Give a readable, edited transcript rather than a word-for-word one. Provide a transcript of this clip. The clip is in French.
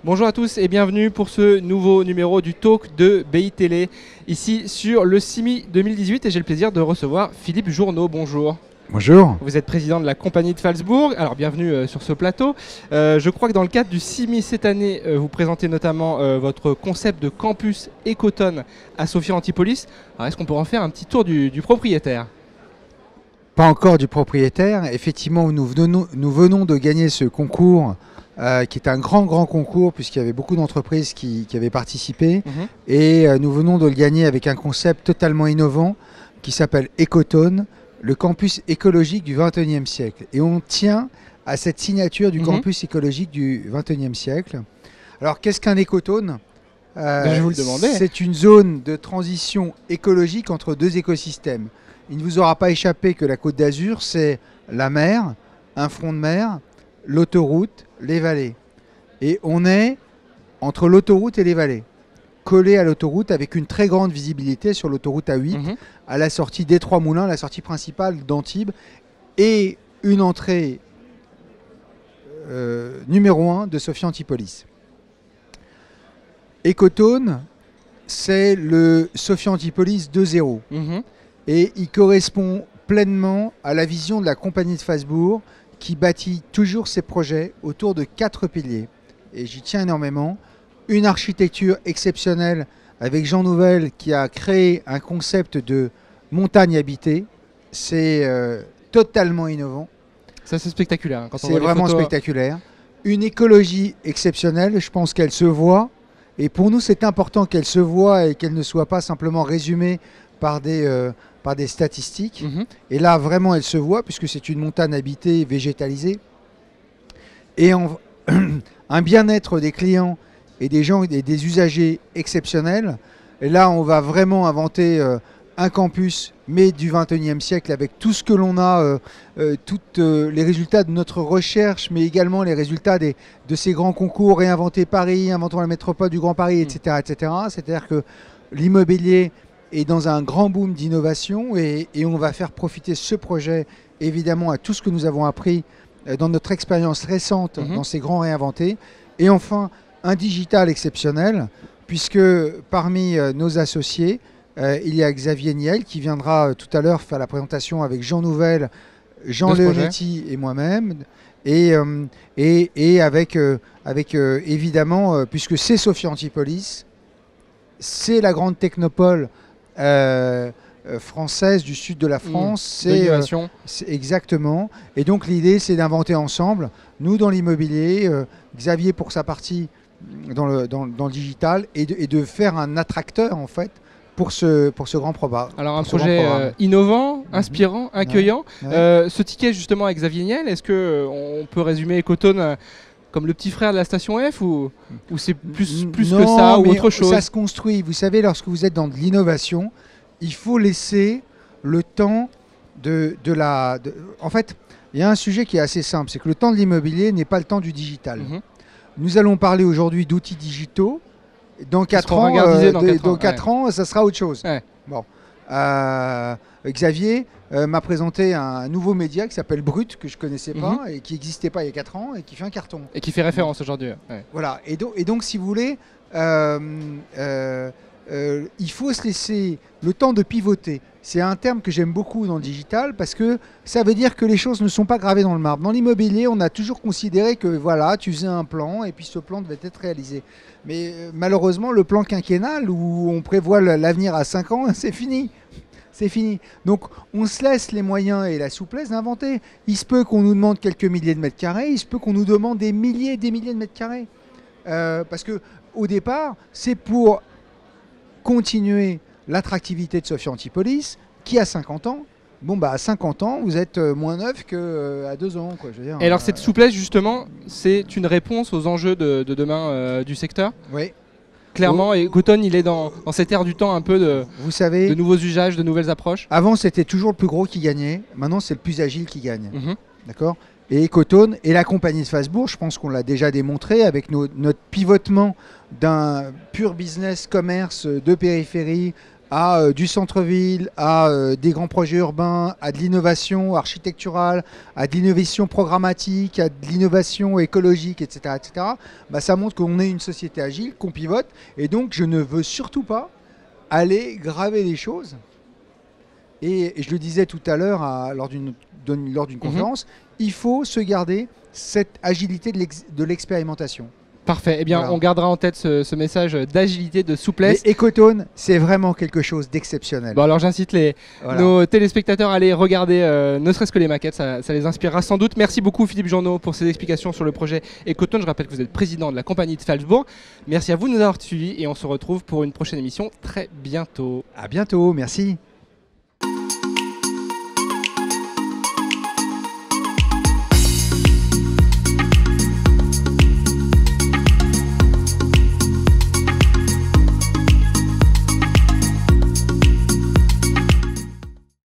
Bonjour à tous et bienvenue pour ce nouveau numéro du Talk de BI Télé, ici sur le CIMI 2018 et j'ai le plaisir de recevoir Philippe Journeau. Bonjour. Bonjour. Vous êtes président de la compagnie de Phalsbourg, alors bienvenue sur ce plateau. Je crois que dans le cadre du CIMI cette année, vous présentez notamment votre concept de campus Ecotone à Sophia Antipolis. Alors est-ce qu'on peut en faire un petit tour du propriétaire ? Pas encore du propriétaire. Effectivement, nous venons de gagner ce concours qui est un grand concours puisqu'il y avait beaucoup d'entreprises qui avaient participé. Et nous venons de le gagner avec un concept totalement innovant qui s'appelle Ecotone, le campus écologique du XXIe siècle. Et on tient à cette signature du campus écologique du XXIe siècle. Alors, qu'est-ce qu'un écotone ? Je vais vous le demander. C'est une zone de transition écologique entre deux écosystèmes. Il ne vous aura pas échappé que la Côte d'Azur, c'est la mer, un front de mer, l'autoroute, les vallées. Et on est entre l'autoroute et les vallées, collé à l'autoroute avec une très grande visibilité sur l'autoroute A8, à la sortie des Trois Moulins, la sortie principale d'Antibes, et une entrée numéro 1 de Sophia Antipolis. Ecotone, c'est le Sophia Antipolis 2.0. Et il correspond pleinement à la vision de la compagnie de Phalsbourg qui bâtit toujours ses projets autour de 4 piliers. Et j'y tiens énormément. Une architecture exceptionnelle avec Jean Nouvel qui a créé un concept de montagne habitée. C'est totalement innovant. Ça, c'est spectaculaire. Hein, c'est vraiment spectaculaire. Une écologie exceptionnelle, je pense qu'elle se voit. Et pour nous, c'est important qu'elle se voit et qu'elle ne soit pas simplement résumée par des statistiques. Et là, vraiment, elle se voit puisque c'est une montagne habitée, végétalisée. Et un bien-être des clients et des gens et des usagers exceptionnels. Et là, on va vraiment inventer un campus, mais du XXIe siècle, avec tout ce que l'on a, tous les résultats de notre recherche, mais également les résultats de ces grands concours, Réinventer Paris, Inventons la métropole du Grand Paris, etc. etc. C'est-à-dire que l'immobilier est dans un grand boom d'innovation et on va faire profiter ce projet, évidemment, à tout ce que nous avons appris dans notre expérience récente dans ces grands réinventés. Et enfin, un digital exceptionnel, puisque parmi nos associés, il y a Xavier Niel qui viendra tout à l'heure faire la présentation avec Jean Nouvel, Jean Leonetti et moi-même. Et avec évidemment, puisque c'est Sophia Antipolis, c'est la grande technopole française du sud de la France. C'est exactement. Et donc l'idée, c'est d'inventer ensemble, nous dans l'immobilier, Xavier pour sa partie dans le digital, et de faire un attracteur en fait pour ce grand programme. Alors un projet innovant, inspirant, accueillant. Ce ticket justement avec Xavier Niel, est-ce qu'on peut résumer Ecotone comme le petit frère de la station F ou c'est plus que ça ou autre chose ? Ça se construit. Vous savez, lorsque vous êtes dans de l'innovation, il faut laisser le temps En fait, il y a un sujet qui est assez simple, c'est que le temps de l'immobilier n'est pas le temps du digital. Nous allons parler aujourd'hui d'outils digitaux. Dans 4 ans, ça sera autre chose. Bon. Xavier m'a présenté un nouveau média qui s'appelle Brut, que je ne connaissais pas et qui n'existait pas il y a 4 ans et qui fait un carton. Et qui fait référence aujourd'hui. Voilà. Et donc, si vous voulez, il faut se laisser le temps de pivoter. C'est un terme que j'aime beaucoup dans le digital parce que ça veut dire que les choses ne sont pas gravées dans le marbre. Dans l'immobilier, on a toujours considéré que voilà, tu faisais un plan et puis ce plan devait être réalisé. Mais malheureusement, le plan quinquennal où on prévoit l'avenir à 5 ans, c'est fini. C'est fini. Donc on se laisse les moyens et la souplesse d'inventer. Il se peut qu'on nous demande quelques milliers de mètres carrés, il se peut qu'on nous demande des milliers et des milliers de mètres carrés. Parce qu'au départ, c'est pour continuer l'attractivité de Sophia Antipolis, qui a 50 ans. Bon, à 50 ans, vous êtes moins neuf qu'à 2 ans. Quoi, je veux dire, et alors, cette souplesse, justement, c'est une réponse aux enjeux de demain du secteur ? Oui. Clairement, et Ecotone, il est dans cette ère du temps un peu de nouveaux usages, de nouvelles approches. Avant, c'était toujours le plus gros qui gagnait. Maintenant, c'est le plus agile qui gagne. D'accord ? Et Ecotone et la compagnie de Phalsbourg, je pense qu'on l'a déjà démontré avec notre pivotement d'un pur business commerce de périphérie à du centre-ville, à des grands projets urbains, à de l'innovation architecturale, à de l'innovation programmatique, à de l'innovation écologique, etc., etc., bah, ça montre qu'on est une société agile, qu'on pivote. Et donc, je ne veux surtout pas aller graver les choses. Et je le disais tout à l'heure lors d'une conférence, il faut se garder cette agilité de l'expérimentation. Parfait. Eh bien, Voilà. on gardera en tête ce message d'agilité, de souplesse. Et Ecotone, c'est vraiment quelque chose d'exceptionnel. Bon, alors j'incite Voilà. nos téléspectateurs à aller regarder ne serait-ce que les maquettes, ça les inspirera sans doute. Merci beaucoup Philippe Journeau pour ces explications sur le projet Ecotone. Je rappelle que vous êtes président de la compagnie de Pfalzbourg. Merci à vous de nous avoir suivis et on se retrouve pour une prochaine émission très bientôt. À bientôt, merci.